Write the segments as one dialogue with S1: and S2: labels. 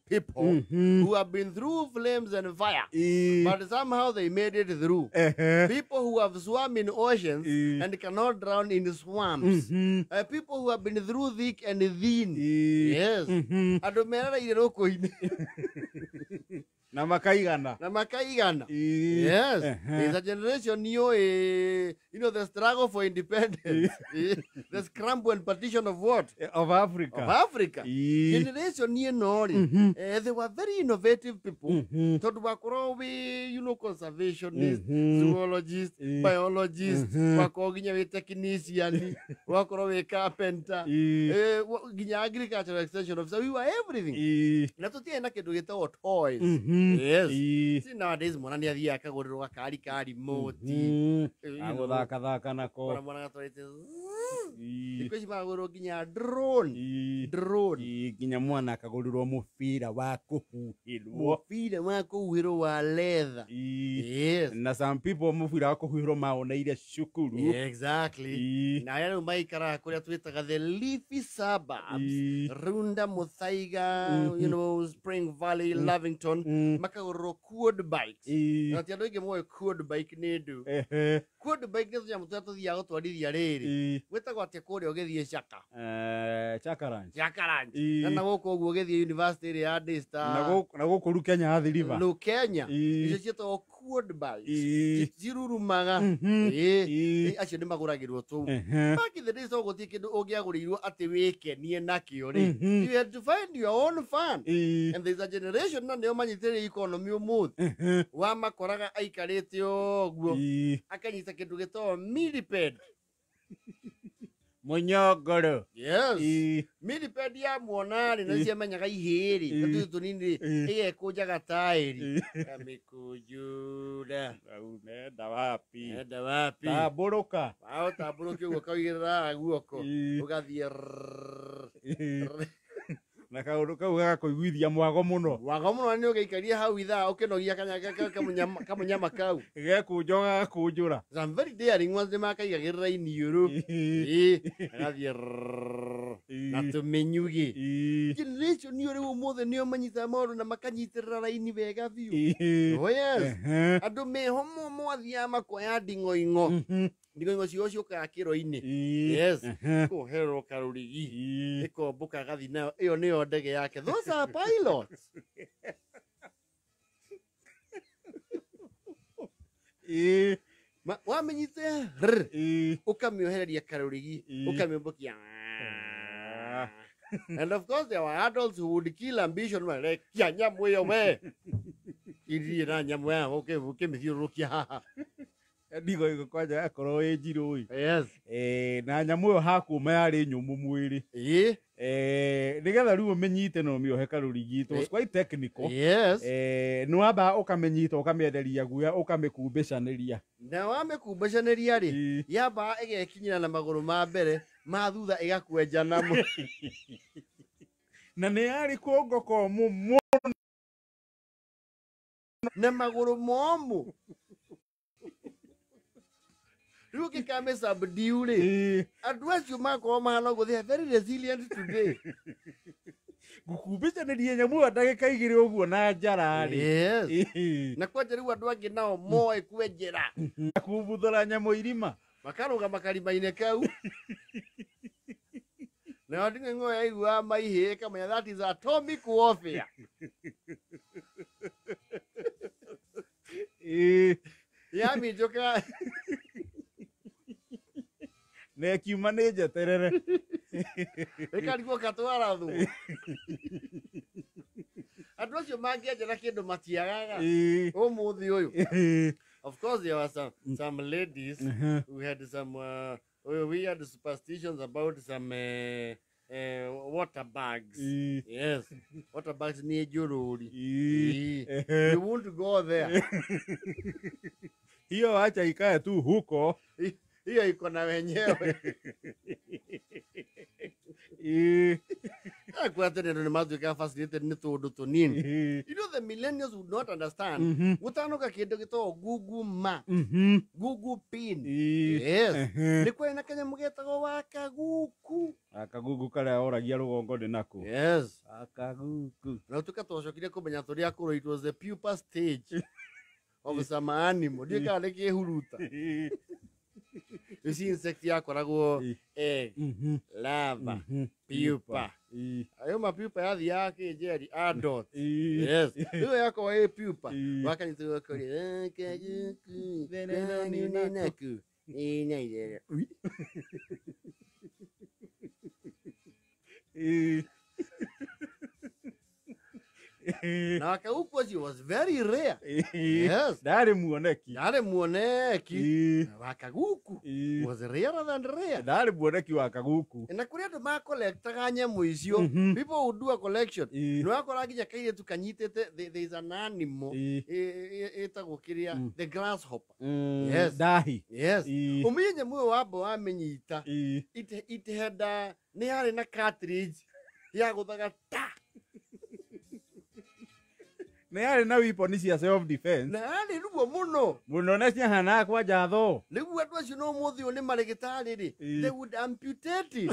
S1: people who have been through flames and fire, but somehow they made it through. People who have swum in oceans and cannot drown in swamps. People who have been through thick and thin. Yes. Adomera iroko ine.
S2: Na makaigana.
S1: Yes. It's a generation the struggle for independence. The scramble and partition of what?
S2: Of Africa.
S1: Generation they were very innovative people. Thought conservationists, zoologists, biologists, technicians, carpenter, nginya agricultural extension officer. We were everything. Na tutienda kindu gitagwo toys. Yes. See nowadays mwana ni athia akagurĩrwo kari moti.
S2: Thaka nako.
S1: Mwana gatwarĩte. Ikoci magurĩrwo nginya drone.
S2: Nginya mwana akagurĩrwo mubira wa kuhuhĩrwo
S1: wa leather. Yes.
S2: Na some people mubira wa kuhuhĩrwo maoneire cukuru.
S1: Exactly. Na yale maikara kuria twitaga the leafy suburbs. Runda, Muthaiga, Spring Valley, Lavington. Makagurĩrwo quad bikes. Na ti andũ aingĩ moĩ quad bike nĩ ndu. Quad bike nĩ tũnyamũ tũrĩa tũthiaga gũtwarithia rĩrĩ. Gwĩtagwo atĩa kũrĩa ũgĩthiĩ Chaka? Chakaranch. Na gũkũ ũguo ũgĩthiĩ university ĩrĩa ya Daystar.
S2: Na gũkũ ru Kenya Athi River.
S1: Lu Kenya. Icio ciĩtagwo quad bikes. Cirurumaga. Acio nĩ magũragĩrwo tũu. Back in the days to gũthiĩ kĩndũ ũngĩagũrĩirwo atĩ wĩkenie nakĩo rĩ. You had to find your own fun. And there's a generation na nĩo manyitĩrĩire economy ũmũthĩ. Wamakoraga aikarĩte ũguo. Akanyita kĩndũ gĩtagwo millipede.
S2: Munyongoro.
S1: Yes. Millipede ya muona rĩ na ciamenyaga ihĩrĩ. Tũtũ tũnini ĩgekũnjaga taĩri. Kamĩkũnjura.
S2: Nenda wapi?
S1: Tambũrũka. Tambũrũka ũguo kaigĩrĩra guoko. Ũgathiĩ.
S2: Na kaũndũ kau gagakũiguithia mwago mũno
S1: nĩ ũgĩikaria hau ithaa ũkĩnogia kamũnyama kau
S2: gekũnjo gagakũnjũra.
S1: Some very daring ones nĩ makaigagĩrĩra iniũrũ agathiĩ na tũmenyugi. Generation nĩ ũrĩ ũmũthĩ nĩo manyitaga maũndũ na makanyitĩrĩra raini wega biũ. Oh yes. Andũ meho mwathiaga makoya nding'oing'o. Nding'oing'o cio ciũkaga kĩro-inĩ. Yes. Kũherwo karũrigi. Ĩkombũka gathi nayo. Ĩyo nĩyo ndege yake. Those are pilots. Wamenyite ũkamĩohereria karũrigi. Ũkamĩũmbũkia. And of course there were adults who would kill ambition like kia nyamũ ĩyo we. Irie na nyamũ ya ũkĩmĩthiũrũrũkia haha.
S2: Nding'oing'o kwanja akorwo ĩ njirũ.
S1: Yes.
S2: Na nyamũ ĩyo hakuma yarĩ nyũmũ mwĩrĩ. Nĩgetha rĩu ũmĩnyite no ũmĩohe karũrigi. It was quite technical.
S1: Yes.
S2: Nĩ wambaga ũkamĩnyita ũkamĩenderia guoya ũkamĩkumbĩcanĩria.
S1: Na wamĩkumbĩcanĩria rĩ yambaga ĩgekinyĩra na magũrũ ma mbere ma thutha ĩgakwenja namo.
S2: Na nĩ yarĩ kũngo komũ
S1: na magũrũ momũ. Rĩu gĩkamĩ subdue rĩ andũ acio makorwo mahana ũguo they are very resilient today.
S2: Gũkumbĩcanĩria nyamũ ĩyo ndagĩka igĩrĩ ũguo na njara rĩ.
S1: Yes. Na kwanja rĩu andũ angĩ nao moĩ kwenjera.
S2: Kumbuthũra nyamũ irima.
S1: Makarũgama karima-inĩ kau. Na nding'oing'o yaigua maihĩ ĩkamenya that is atomic warfare. Yaminjoka.
S2: Na kiuma nĩ njeterere.
S1: Ĩkarigwo katwara thũ. Andũ acio mangĩenjera kĩndũ matiagaga ũmũthĩ ũyũ. Of course there were some ladies who had some weird superstitions about some water bags. Yes. Water bags near Jururi. You won't go there.
S2: Hiyo acha ikae tu huko.
S1: Hiyo iko na wenyewe. Kwa tene ndo nimatuika fascinated ni tundu tunini. You know the millennials would not understand. Gutanoka kindu gito Google Map. Google Pin. Yes. Ni kwa ina kanya mugetago wakaguku.
S2: Akaguku karia oragia rugongo ndi nako.
S1: Yes.
S2: Akaguku.
S1: Na tukatocokire kumenya turi akuru, it was the pupa stage of some animal. Ndika niki huruta. You see insect yakoragwo egg, larva, pupa. Ayo mapupa yathi yake jeri adult. Yes. Hiyo yako wa pupa. Wakanitu wakori kaguku. Naku. Inaidere. Na wakaguku was very rare. Yes.
S2: Ndari muoneki.
S1: Wakaguku was rarer than rare.
S2: Ndari muoneki wakaguku.
S1: Na kuri andu ma collectaga nyamũ icio. People who do a collection. No akora nginya kaire tukanyitete, there is an animal etagwo kiria the grasshopper. Yes.
S2: Dahi.
S1: Yes. Umenye nyamũ wabo wamenyita. It had ni hari na cartridge ya guthaga ta.
S2: Nĩ yarĩ na weapon cia self defense.
S1: Na yarĩ ruo mũno.
S2: Mũno na ciahana kwa njatho.
S1: Rĩu andũ acio no mũthĩ ũyũ nĩ marĩgĩtarĩ rĩ. They would amputate it.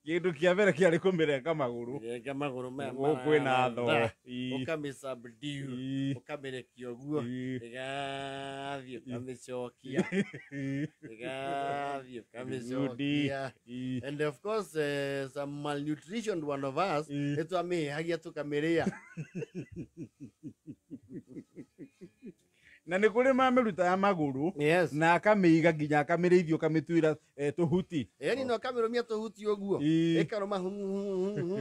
S2: Kĩndũ kĩa mbere kĩarĩ kũmĩrenga magũrũ.
S1: Renga magũrũ maya
S2: kwĩna tho.
S1: Ũkamĩ-subdue. Ũkamĩrekia ũguo. Ĩgathiĩ ũkamĩcokia. Ĩgathiĩ ũkamĩcokia. And of course, some malnutritioned one of us, nĩtwamĩhĩhagia tũkamĩrĩa.
S2: Na nĩ kũrĩ mamĩruta ya magũrũ.
S1: Yes.
S2: Na akamĩiga nginya akamĩrĩithia ũkamĩtuĩra tũhuti.
S1: Yani no kamĩrũmia tũhuti ũguo. Ĩkarũma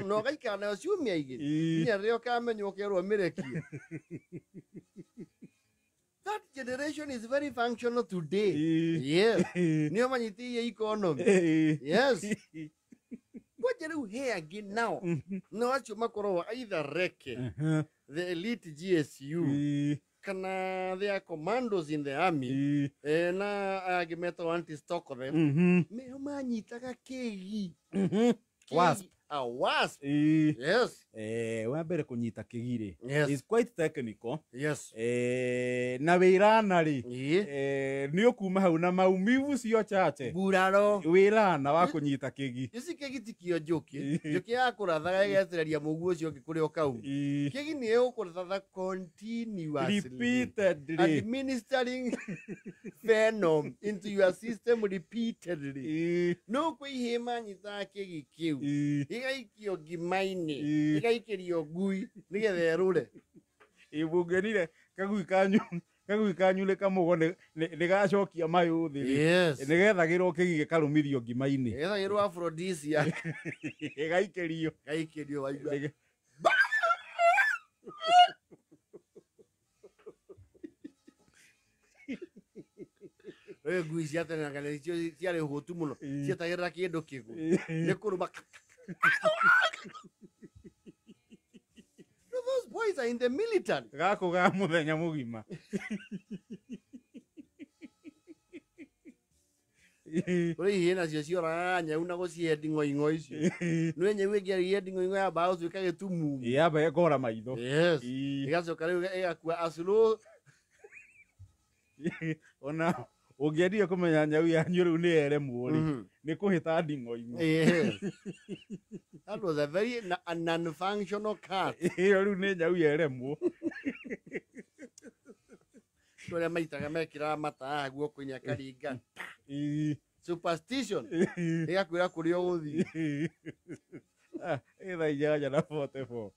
S1: no ũgaikara nayo ciumia igĩrĩ. Nginya rĩrĩa ũkamenya ũkerwo mĩrekie. That generation is very functional today. Yes. Nĩo manyitĩie economy. Yes. Ngoja rĩu he angĩ nao. No acio makoragwo either reke, the elite GSU, kana they are commandos in the army, na agĩmetwo anti-stockholm. Meo manyitaga kĩgi.
S2: Wasp.
S1: A wasp. Yes.
S2: Wa mbere kũnyita kĩgi
S1: Yes.
S2: is quite technical.
S1: Yes.
S2: Na wĩrana rĩ nĩ ũkuma hau na maumivu cio chache.
S1: Buraro.
S2: Wĩrana wa kũnyita kĩgi.
S1: Isi kĩgi ti kĩo njũkĩ. Njũkĩ yakũrathaga ĩgetereria mũguo ũcio ũngĩ kũrĩa ũkauma. Kĩgi nĩ ĩgũkũratha continuously.
S2: Repeatedly.
S1: Administering venom into your system repeatedly. No kwĩhĩma nyitaga kĩgi kĩu. Igaikio ngima-inĩ. Igaikĩrio ngui nĩgetha erũre.
S2: Ibũngenire kagui kanyu nĩ kamũgo nĩ gacokia mayũ thĩ.
S1: Yes.
S2: Nĩgethagĩrwo kĩgi gĩkarũmithio ngima-inĩ.
S1: Gethagĩrwo aphrodisiac. Gaikĩrio waigua. Ngui cia tene na icio ciarĩ hũtu mũno. Cietagĩrĩra kĩndũ kĩgũ. Nĩ kũrũma. Those boys are in the military.
S2: Gakũ ga mũthenya mũgima.
S1: Kũrĩ ihĩĩ nacio cioraga nyau na gũcihe nding'oing'o icio. Nĩ nyau ĩngĩarĩire nding'oing'o yambaga gũtuĩka gĩtumumu.
S2: Yamba ĩkora maitho.
S1: Yes. Ĩgacoka rĩu ĩgakua acurũ.
S2: Ona ũngĩendire kũmenya nyau yanyu rĩu nĩ yeremwo rĩ nĩ kũhĩta nding'oing'o.
S1: That was a very non-functional cat.
S2: Ĩyo rĩu nĩ nyau yeremwo.
S1: Tũrĩa maitaga mekĩraga mataha guoko-inĩ akaringa. Superstition. Ĩgakwĩra kũrĩa ũgũthiĩ.
S2: Ĩ thaa inyanya na 44.